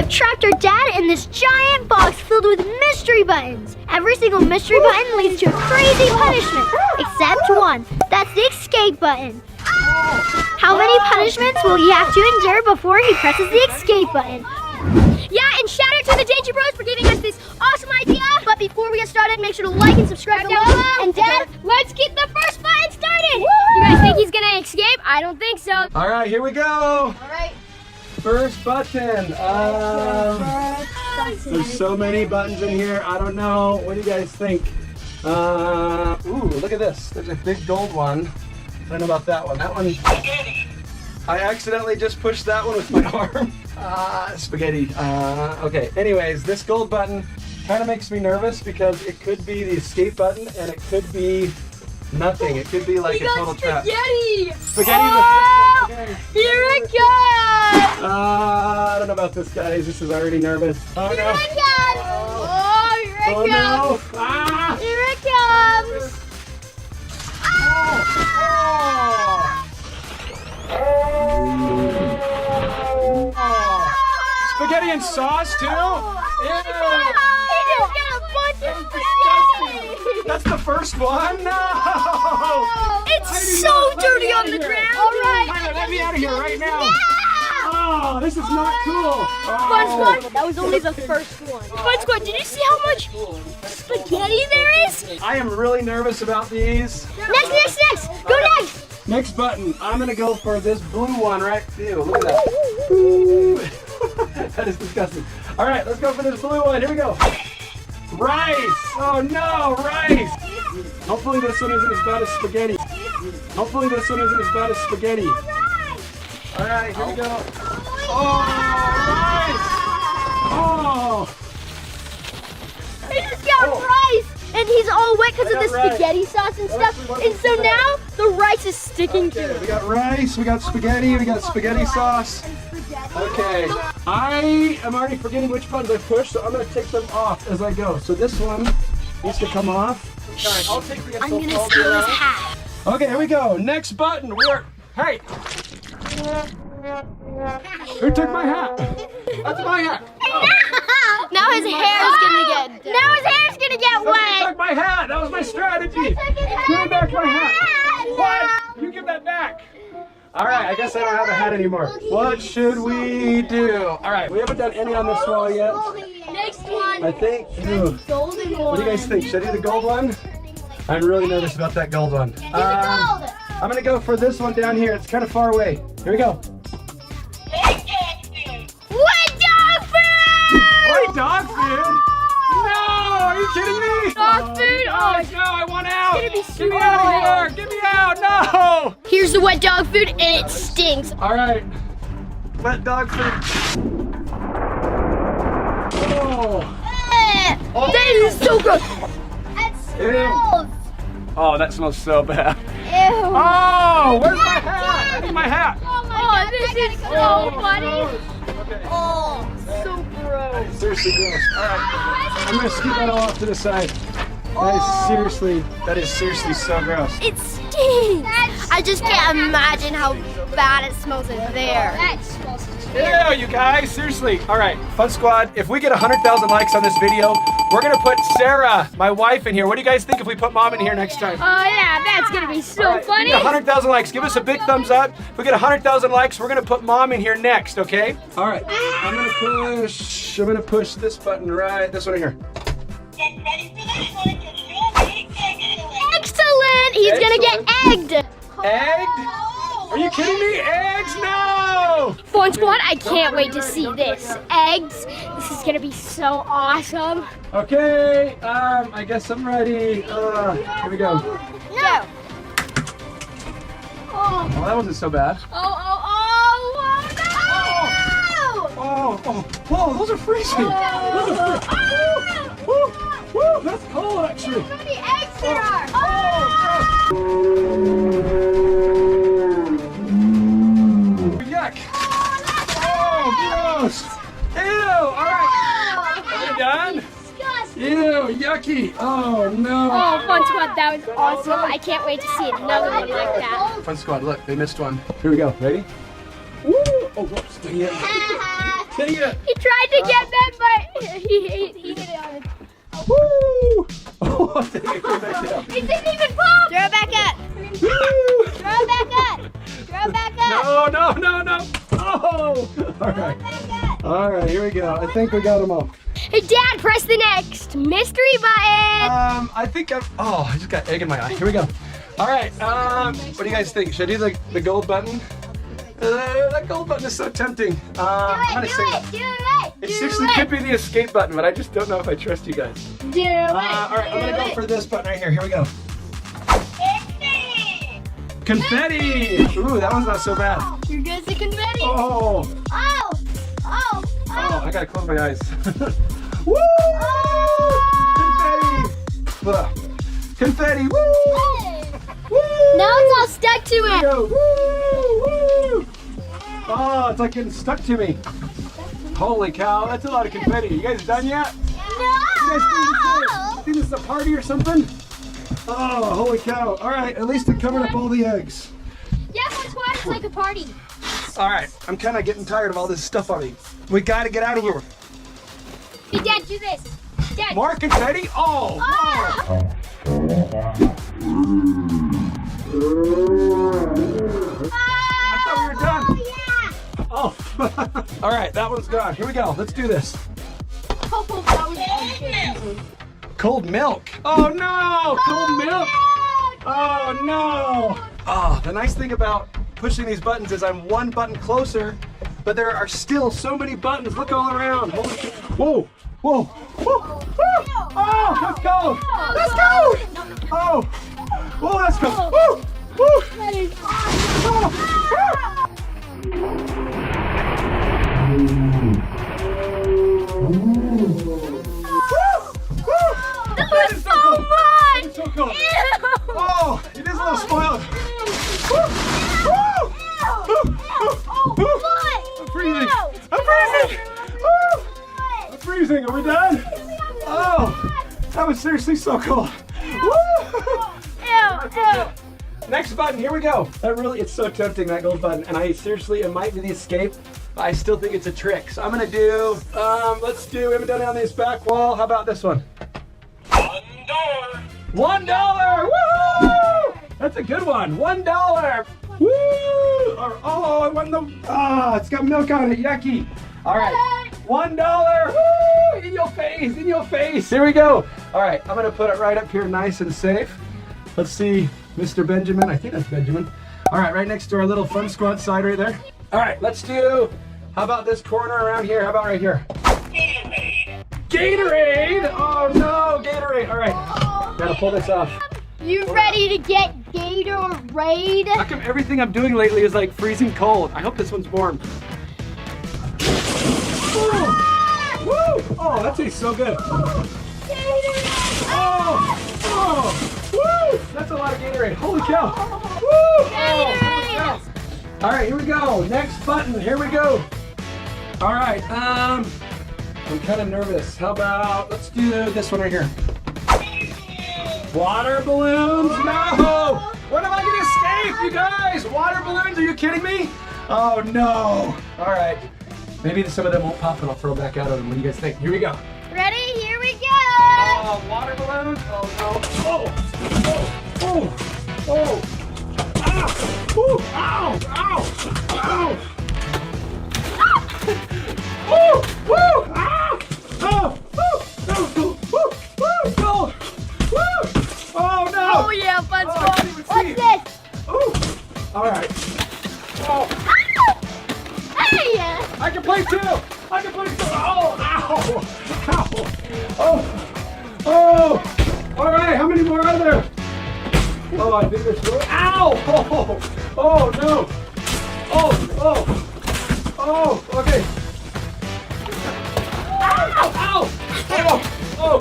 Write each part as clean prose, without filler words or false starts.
I've trapped our dad in this giant box filled with mystery buttons. Every single mystery button leads to a crazy punishment, except one. That's the escape button. How many punishments will he have to endure before he presses the escape button? Yeah, and shout out to the Danger Bros for giving us this awesome idea. But before we get started, make sure to like and subscribe down below. And Dad, let's get the first button started. Woo! You guys think he's gonna escape? I don't think so. All right, here we go. All right. First button. There's so many buttons in here. I don't know. What do you guys think? Ooh, look at this. There's a big gold one. I don't know about that one. That one. I accidentally just pushed that one with my arm. Spaghetti. Okay. Anyways, this gold button kind of makes me nervous because it could be the escape button and it could be nothing. It could be like a total trap. Spaghetti! Spaghetti. Oh, Spaghetti. here it comes! I don't know about this, guys. This is already nervous. Oh Here no. it comes! Oh, here it Oh comes! no. Ah. Here it comes! Spaghetti and sauce too? Ew. He just got a bunch of spaghetti! That's the first one? No! It's so dirty on the ground! Alright! Let me out of here right now! Oh, this is not cool! Fun Squad, that was only the first one. Fun Squad, did you see how much spaghetti there is? I am really nervous about these. Next! Go next! Next button, I'm gonna go for this blue one right. Ew, look at that. Ooh. That is disgusting. All right, let's go for this blue one. Here we go. Rice. Oh no, rice. Hopefully this one isn't as bad as spaghetti. Hopefully this one isn't as bad as spaghetti. All right, here we go. Oh, rice. Oh. He just got rice! And he's all wet because of the spaghetti sauce and stuff. And so now the rice is sticking to We it. got rice, we got spaghetti, we got spaghetti sauce. Okay, I am already forgetting which buttons I pushed, so I'm going to take them off as I go. So this one needs to come off. I'll take the I'm gonna steal his hat. Okay, here we go. Next button. Hey! Who took my hat? That's my hat. Now his hair's gonna get Somebody wet. took my hat. That was my strategy. Give me back my hat. What? You give that back. All right, I guess I don't have a hat anymore. What should we do? All right, we haven't done any on this wall yet. Next one. I think. Golden one. What do you guys think? Should I do the gold one? I'm really nervous about that gold one. I'm gonna go for this one down here. It's kind of far away. Here we go. What dog food? What, dog food? No, are you kidding me? Dog food? Gosh, no, I want out. It's gonna be Get super me out hard. of here. Get me out. No. Here's the wet dog food, and it stinks. All right. Wet dog food. Oh. That is so gross. That smells. Oh, that smells so bad. Ew. Oh, where's my hat? I need my hat. Oh, this is so funny. Okay. Oh, so gross. Seriously gross. All right. I'm gonna scoot that all off to the side. That is seriously so gross. It stinks. I just can't imagine how bad it smells in there. That smells Ew, you guys, seriously. All right, Fun Squad, if we get 100,000 likes on this video, we're gonna put Sarah, my wife, in here. What do you guys think if we put Mom in here next time? Oh yeah, that's gonna be so funny. 100,000 likes. Give us a big thumbs up. If we get 100,000 likes, we're gonna put Mom in here next, okay? All right, I'm gonna push this button right, this one here. Excellent! He's gonna get egged. Egged? Are you kidding me? Eggs? No! Fun Squad, I can't wait to see this. Eggs. This is gonna be so awesome. Okay, I guess I'm ready. Here we go. No. Oh, that wasn't so bad. Oh no! Oh, those are freezing. Woo, that's cold actually. How many eggs there are? Yuck. Oh, gross. Ew, all right. Are you done? Ew, yucky. Oh, no. Oh, Fun Squad, that was awesome. I can't wait to see another one like that. Fun Squad, look, they missed one. Here we go. Ready? Woo. Oh, whoops. Dang it. Dang it. He tried to get them, but he hit it on it. Woo! Oh, dang it. Came back down. It didn't even pop. Throw it back up. Woo! Throw it back up. Throw it back up. No. Oh! All right. All right, here we go. I think we got them all. Hey, Dad, press the next mystery button. I think I just got egg in my eye. Here we go. All right, what do you guys think? Should I do the gold button? That gold button is so tempting. I'm gonna say Do it. it seriously could be the escape button, but I just don't know if I trust you guys. Do it. All right, I'm gonna go for this button right here. Here we go. Confetti! Ooh, that one's not so bad. Here goes the confetti. Oh, I gotta close my eyes. Woo! Confetti! Ugh. Confetti! Woo! Woo! Now it's all stuck to Here we it. go. Woo! Woo! Oh, it's like getting stuck to me. Holy cow, that's a lot of confetti. You guys done yet? You guys think this is a party or something? Oh, holy cow. All right, at least it covered up all the eggs. Yeah, that's why it's like a party. All right, I'm kind of getting tired of all this stuff on me. We got to get out of here. Hey, Dad, do this. Dad. More confetti? Oh! Oh. I thought we were done. Yeah. Oh. All right, that one's gone. Here we go. Let's do this. Oh, that was Cold milk. Oh, no. Cold milk. Oh, no. Oh, the nice thing about pushing these buttons is I'm one button closer, but there are still so many buttons. Look all around. Holy shit. Whoa. Whoa. Whoa. Oh, that's cold. That's cold. Oh. Whoa, that's cold. Woo. Woo. That was so much. It's so cold. Ew. Oh, it is a little spoiled. I'm freezing. I'm freezing. Are we done? Oh, that was seriously so cool. Next button, here we go. It's so tempting, that gold button. And it might be the escape, but I still think it's a trick. So I'm gonna do, we haven't done it on this back wall. How about this one? $1. $1, woo! That's a good one, $1. Woo! Oh, I won it's got milk on it, yucky. All right, $1, woo! In your face. Here we go. All right, I'm gonna put it right up here nice and safe. Let's see, Mr. Benjamin, I think that's Benjamin. All right, right next to our little fun squad side right there. All right, how about this corner around here? How about right here? Gatorade! Oh no, Gatorade. All right, gotta pull this off. You ready to get Gatorade? How come everything I'm doing lately is like freezing cold? I hope this one's warm. Woo! Woo! Oh, that tastes so good. Oh! Woo! That's a lot of Gatorade. Holy cow! Woo! Oh, holy cow! All right, here we go. Next button. Here we go. All right. I'm kind of nervous. How about let's do this one right here. Water balloons? No! What am I gonna escape, you guys? Water balloons? Are you kidding me? Oh no! All right. Maybe some of them won't pop and I'll throw back out of them. What do you guys think? Here we go. Ready? Here we go. Oh, water balloons? Oh no! Oh! Oh! Oh! Ah! Ooh! Ow! Ow! Ow! Woo! Woo! Ah! Oh! Woo! No! Woo! Woo! Go! Woo! Oh no! Oh yeah, fun Oh, I spot. can't even What's see. this? Ooh! All right. Oh! Hey! I can play too! I can play too! Oh! Ow! Ow! Oh! Oh! All right, how many more are there? Oh, I think there's more. Ow! Oh! Oh no! Oh! Oh! Oh! Okay. Ow! Ow! Oh! Oh!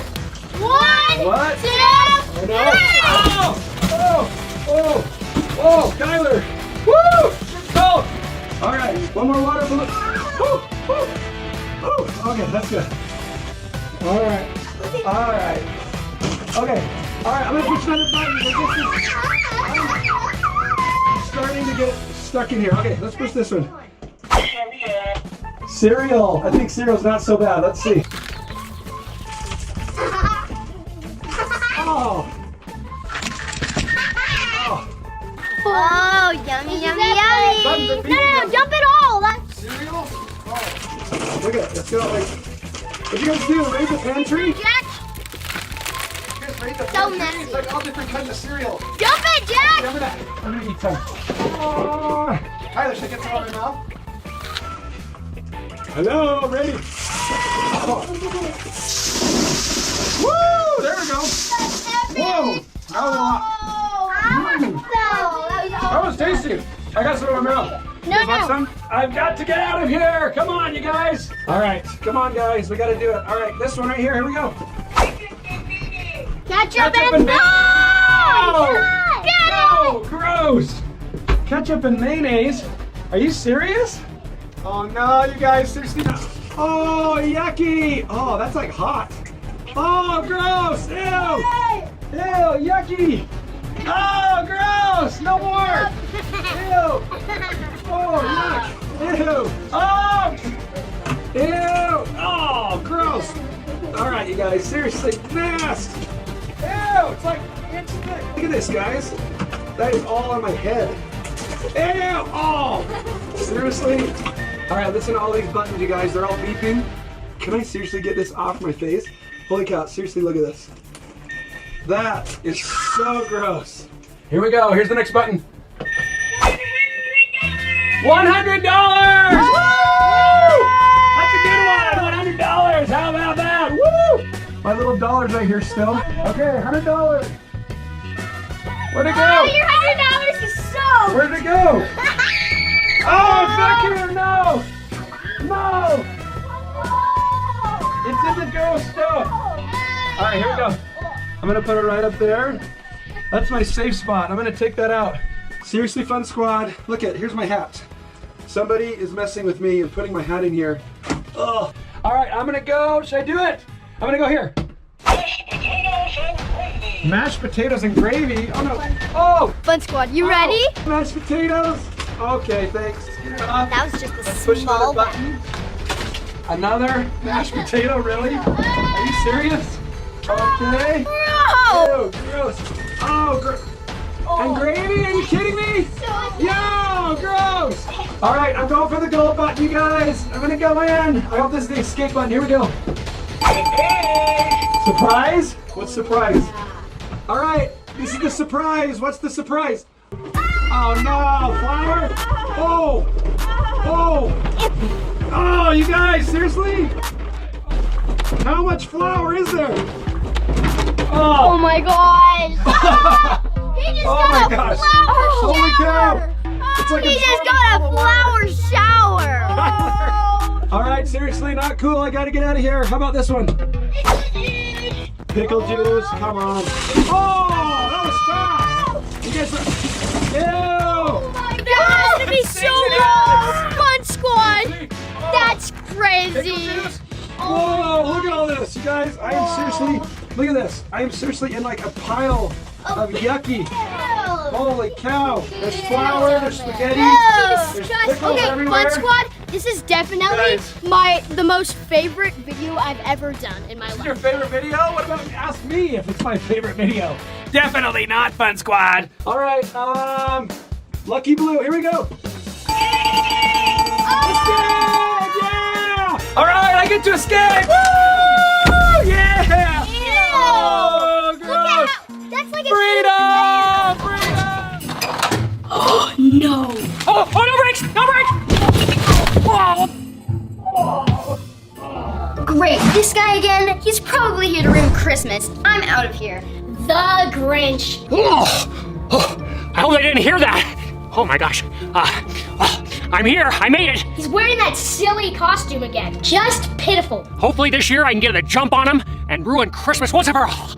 One, What? 2, Oh no! Ow! Oh! Oh! Oh! Skyler! Woo! Go! All right, one more water balloon. Woo! Woo! Woo! Okay, that's good. All right. All right. Okay. All right, I'm gonna push another button. I'm starting to get stuck in here. Okay, let's push this one. cereal. I think cereal's not so bad. Let's see. Oh. Oh, yummy, yummy, yummy. No, dump it all. That's Cereal? Oh. Look at it. Let's go. Like, what you guys do? Raid the pantry? Jack. You guys raid the So pantry? messy. It's like all different kinds of cereal. Dump it, Jack. I'm gonna eat some. Oh. Tyler, should I get some out of my mouth? Hello, ready? Oh. Woo! There we go. Whoa! That was a lot. That was tasty. I got some in my mouth. No, You want no. some? I've got to get out of here. Come on, you guys. All right, come on, guys. We got to do it. All right, this one right here. Here we go. Ketchup and and mayonnaise. Get Oh, gross. Ketchup and mayonnaise. Are you serious? Oh no, you guys, seriously no. Oh, yucky. Oh, that's like hot. Oh, gross. Ew. Ew, yucky. Oh, gross. No more. Ew. Oh, yuck. Ew. Oh. Ew. Oh, gross. All right, you guys, seriously, nasty. Ew, it's like inch thick. Look at this, guys. That is all on my head. Ew. Oh. Seriously? All right, listen to all these buttons, you guys. They're all beeping. Can I seriously get this off my face? Holy cow, seriously, look at this. That is so gross. Here we go. Here's the next button. $100! Woo! That's a good one. $100. How about that? Woo! My little dollar's right here still. Okay, $100. Where'd it go? Your $100 is so. Where'd it go? Oh, it's back here. No! No! It didn't go still. All right, here we go. I'm gonna put it right up there. That's my safe spot. I'm gonna take that out. Seriously, Fun Squad. Look at, here's my hat. Somebody is messing with me and putting my hat in here. Oh. All right, I'm gonna go. Should I do it? I'm gonna go here. Mashed potatoes and gravy. Oh no. Oh. Fun Squad, you ready? Mashed potatoes. Okay, thanks. That was just a Push small another button. Another mashed potato, really? Are you serious? Okay. Bro! Ew, gross. Oh, and gravy? Are you kidding me? Yo, gross. All right, I'm going for the gold button, you guys. I'm gonna go in. I hope this is the escape button. Here we go. Surprise? What's surprise? All right, this is the surprise. What's the surprise? Oh no, flour? Oh, oh, oh, you guys, seriously? How much flour is there? Oh my gosh! He just Oh got my a gosh. flower Holy shower! cow. It's like He a just got a flower shower! All right, seriously, not cool. I gotta get out of here. How about this one? Pickle juice, come on. Oh, that was fast. You guys are... Ew. Oh my gosh, it'd be so good! Fun Squad! That's Pickle crazy! juice? Whoa, look at all this, you guys. I am seriously, look at this. I am seriously in like a pile of yucky. Holy cow. There's flour, there's spaghetti, there's pickles Okay, everywhere. Fun Squad, this is definitely Guys. the most favorite video I've ever done in my Your life. favorite video? What about ask me if it's my favorite video? Definitely not, Fun Squad. All right, Lucky Blue, here we go. Escape! Yeah! All right, I get to escape! Woo! Yeah! Oh, Look gross! at how, that's like a Freedom! Freedom! Oh no! Oh, no brakes! No brakes! Whoa! Great, this guy again. He's probably here to ruin Christmas. I'm out of here. The Grinch. Oh, I hope they didn't hear that. Oh my gosh. I'm here. I made it. He's wearing that silly costume again. Just pitiful. Hopefully this year I can get the jump on him and ruin Christmas once and for all.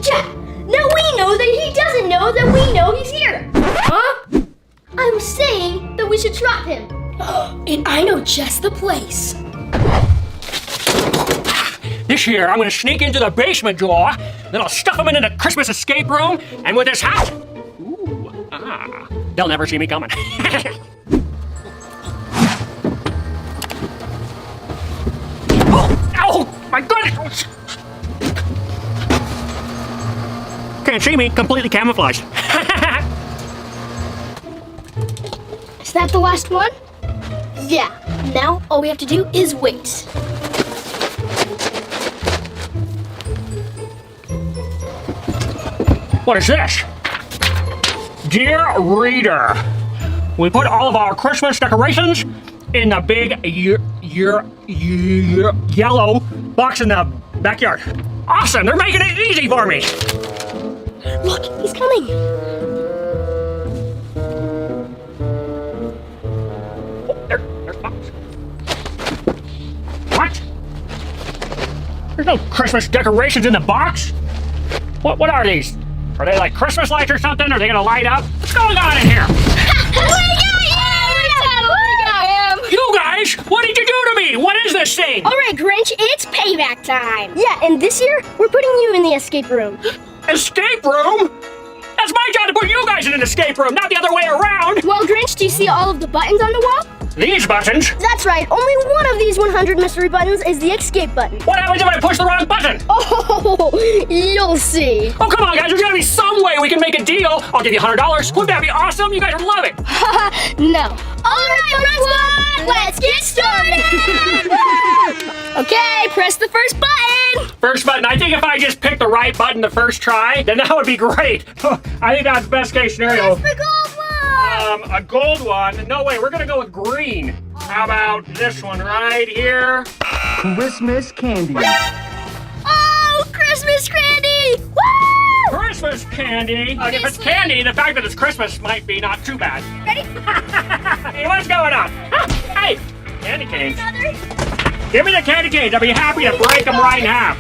Jack, now we know that he doesn't know that we know he's here. Huh? I'm saying that we should trap him. And I know just the place. This year I'm gonna sneak into the basement drawer, then I'll stuff him into the Christmas escape room, and with this hat, they'll never see me coming. my goodness! Can't see me, completely camouflaged. Is that the last one? Yeah. Now all we have to do is wait. What is this? Dear reader, we put all of our Christmas decorations in the big yellow box in the backyard. Awesome, they're making it easy for me. Look, he's coming. There's box. What? There's no Christmas decorations in the box? What are these? Are they like Christmas lights or something? Are they gonna light up? What's going on in here? You guys, what did you do to me? What is this thing? All right, Grinch, it's payback time. Yeah, and this year, we're putting you in the escape room. Escape room? That's my job to put you guys in an escape room, not the other way around. Well, Grinch, do you see all of the buttons on the wall? These buttons? That's right. Only one of these 100 mystery buttons is the escape button. What happens if I push the wrong button? Oh, you'll see. Oh, come on, guys. There's got to be some way we can make a deal. I'll give you $100. Wouldn't that be awesome? You guys would love it. No. All right, let's get started. Okay, press the first button. First button. I think if I just pick the right button the first try, then that would be great. I think that's best case scenario. Press the gold one. A gold one? No way. We're going to go with green. How about this one right here? Christmas candy. Oh, Christmas candy. Woo! Christmas candy. If it's candy, the fact that it's Christmas might be not too bad. Ready? Hey, what's going on? Hey, candy canes. Another. Give me the candy canes. I'll be happy to break them right in half.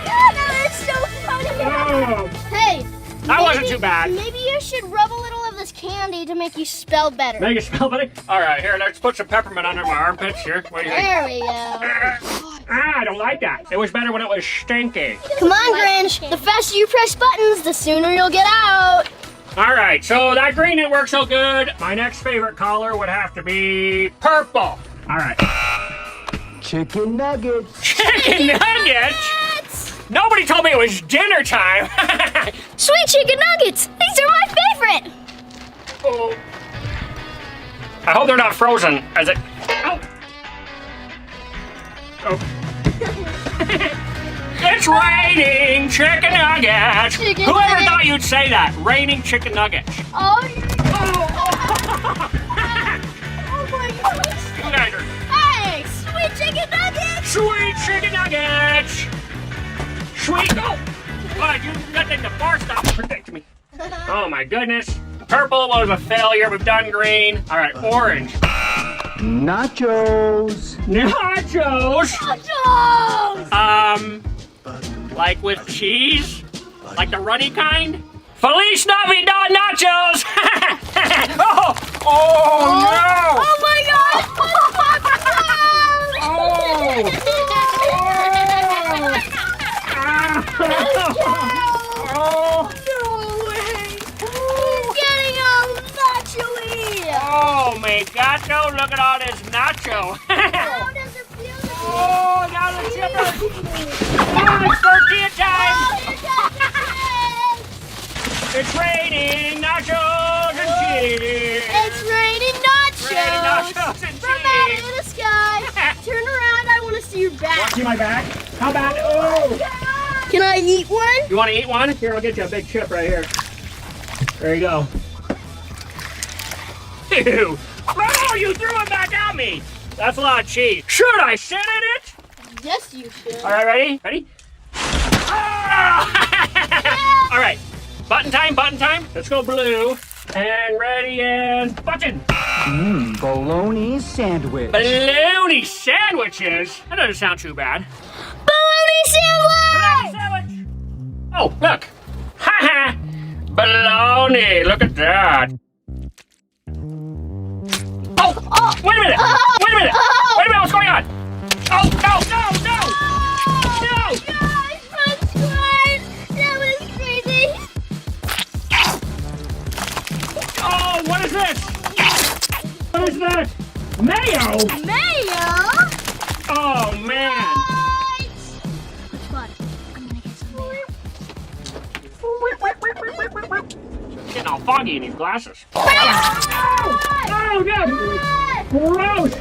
That is so funny. Oh, Hey. that wasn't too bad. Maybe you should rub a little of this candy to make you spell better. Make it smell better? All right, here, let's put some peppermint under my armpits here. What do you think? There we go. I don't like that. It was better when it was stinky. Come on, Grinch. The faster you press buttons, the sooner you'll get out. All right, so that green didn't work so good. My next favorite color would have to be purple. All right. Chicken nuggets. Chicken nuggets? Nobody told me it was dinner time. Sweet chicken nuggets. These are my favorite. Oh. I hope they're not frozen. As it. Oh. Oh. It's raining chicken nuggets. Chicken Whoever nuggets. thought you'd say that? Raining chicken nuggets. Oh, Oh my gosh. You guys are Hey, sweet chicken nuggets. sweet chicken nuggets. Sweet. Oh, God, you got the bar stop to protect me. Oh my goodness. Purple was a failure. We've done green. All right, orange. Nachos. Nachos. Nachos. Like with cheese? Like the runny kind? Feliz Navidad nachos! Oh! Oh no! Oh my God. Oh! No way. He's getting all nacho-y. Oh my God! No! Look at all this nacho! How does it feel? Oh, now the chippers! Oh, it's tortilla time! It's raining nachos and cheese! It's raining nachos. Raining nachos and From out cheese! of the sky. Turn around. I want to see your back. Want to see my back? How bad? Oh! Can I eat one? You want to eat one? Here, I'll get you a big chip right here. There you go. Ew! Oh, you threw it back at me! That's a lot of cheese. Should I sit in it? Yes, you should. All right, ready? Ready? Ah! All right, button time, button time. Let's go blue. And ready and button. Bologna sandwich. Bologna sandwiches? That doesn't sound too bad. Bologna Bologna sandwich! sandwich! Oh, look. Ha ha! Bologna, look at that. Oh, wait a minute! Wait a minute! Wait a minute, what's going on? Oh, no, no, no! No! Guys, I'm squad. That was crazy. Oh, what is this? What What is that? Mayo? Mayo? Oh, man. Which one? I'm gonna get some mayo. Getting all foggy in these glasses. Oh, no! Gross!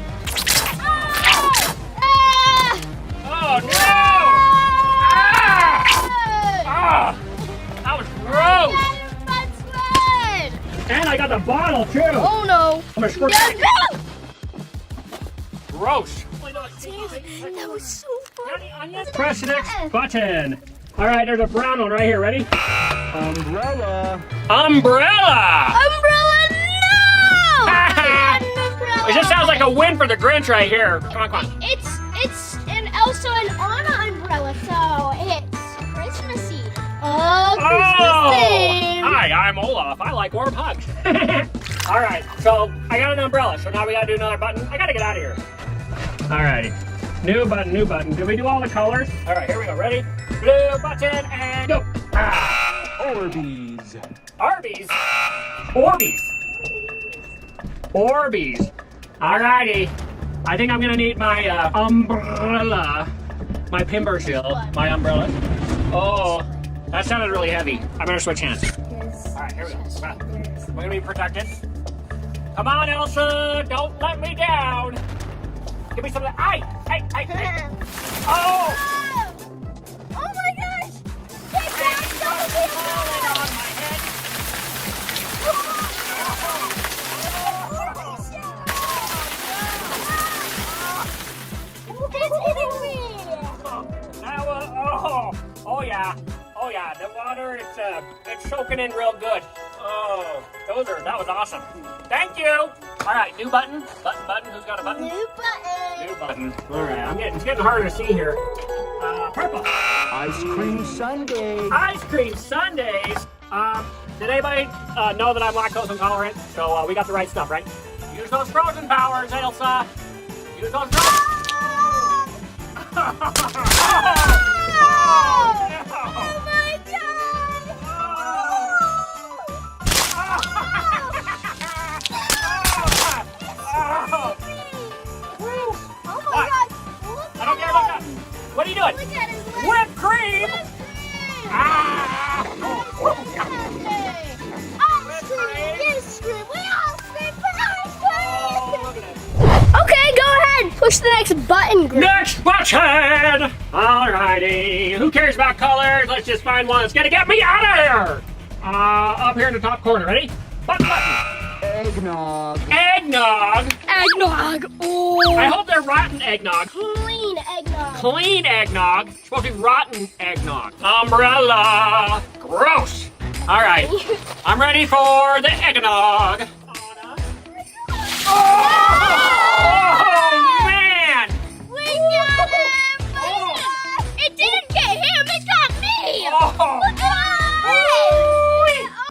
Oh, no! That was gross! And I got the bottle, too! Oh, no. I'm gonna squirt Yes, no! Gross! That was so funny. Press the next button. All right, there's a brown one right here. Ready? Umbrella. Umbrella! Umbrella, no! It just sounds like a win for the Grinch right here. Come on. It's an Elsa and Anna umbrella, so it's Christmassy. Oh, Christmas theme. Hi, I'm Olaf. I like warm hugs. All right, so I got an umbrella, so now we gotta do another button. I gotta get out of here. All right, new button, new button. Did we do all the colors? All right, here we go. Ready? Blue button and go. Orbeez. Arby's. Orbeez. Orbeez. All righty. I think I'm gonna need my umbrella, my pimper shield, my umbrella. Oh, that sounded really heavy. I'm gonna switch hands. All right, here we go. We're gonna be protected. Come on, Elsa, don't let me down. Give me some of that. Hey. Oh! Oh my gosh! Take that Falling on my head. Oh yeah, the water, it's soaking in real good. Oh, that was awesome. Thank you. All right, new button. Button, who's got a button? New button. New button. All right, it's getting harder to see here. Purple. Ice cream sundae. Ice cream sundaes. Did anybody know that I'm lactose intolerant? So we got the right stuff, right? Use those frozen powers, Elsa. Use those frozen. Oh my god! Oh my god! I don't care about that. What are you doing? Look at his leg. Whipped cream! Whipped cream! Ah! Ice cream! You scream! We all scream for ice cream! Oh, look at it. Okay, go ahead. Push the next button, Grinch. Next button! Alrighty. Who cares about colors? Let's just find one that's gonna get me out of here! Up here in the top corner. Ready? Button. Eggnog. Eggnog. Eggnog. Oh. I hope they're rotten eggnog. Clean eggnog. Clean eggnog. It's supposed to be rotten eggnog. Umbrella. Gross. All right. I'm ready for the eggnog. Oh, man. We got him. It didn't get him. It got me. Oh. Look at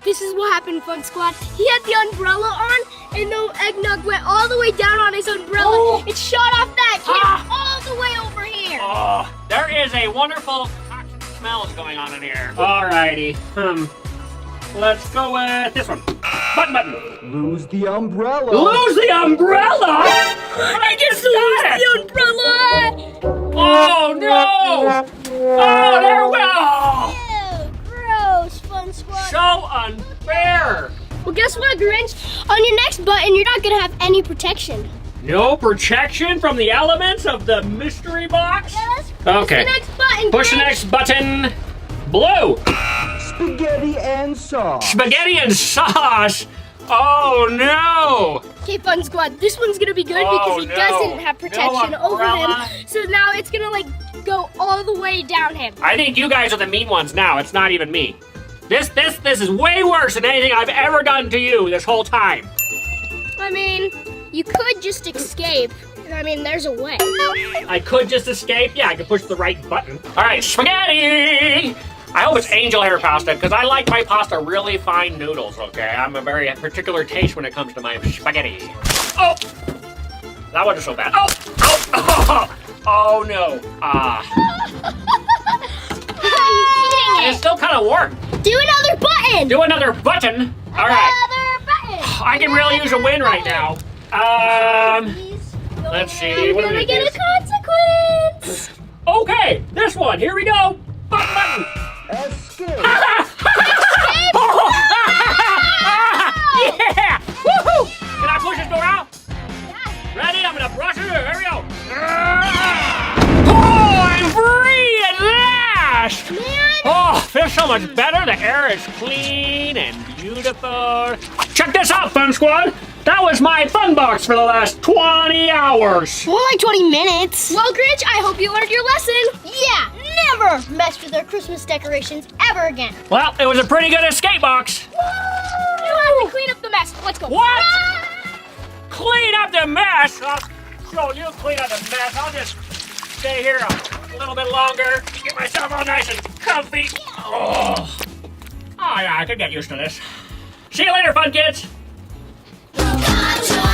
This is what happened, Fun Squad. He had the umbrella on, and the eggnog went all the way down on his umbrella. Oh. It shot off that, came all the way over here. Oh, there is a wonderful toxic smell going on in here. Alrighty. Let's go with this one. Button. Lose the umbrella. Lose the umbrella? I just got it. The umbrella. Oh no! Oh, there we go. Ew, gross, Fun Squad. So unfair. Well, guess what, Grinch? On your next button, you're not gonna have any protection. No protection from the elements of the mystery box? Yes. Okay. Push the next button, Push the Grinch. next button. Blue. Spaghetti and sauce. Spaghetti and sauce. Oh no! Okay, Fun Squad, this one's gonna be good Oh, because he no. doesn't have protection No over umbrella. him. So now it's gonna go all the way down him. I think you guys are the mean ones now. It's not even me. This is way worse than anything I've ever done to you this whole time. I mean, you could just escape. I mean, there's a way. I could just escape. Yeah, I could push the right button. All right, spaghetti. I hope it's angel hair pasta because I like my pasta really fine noodles. Okay, I'm a very particular taste when it comes to my spaghetti. Oh, that wasn't so bad. Oh no. It's still kind of warm. Do another button. Do another button. All right. Another button. I can really use a win right now. Let's see. What do we get do? a consequence. Okay, this one. Here we go. Button. Escape. Yeah! Woohoo! Can I push this door out? Ready? I'm gonna brush it. Here we go. Oh, I'm free at last! Man. Oh, feels so much better. The air is clean and beautiful. Check this out, Fun Squad. That was my fun box for the last 20 hours. More like 20 minutes. Well, Grinch, I hope you learned your lesson. Yeah, never mess with our Christmas decorations ever again. Well, it was a pretty good escape box. You have to clean up the mess. Let's go. What? Clean up the mess? So you clean up the mess. I'll just stay here a little bit longer, get myself all nice and comfy. Oh yeah, I could get used to this. See you later, fun kids. Got your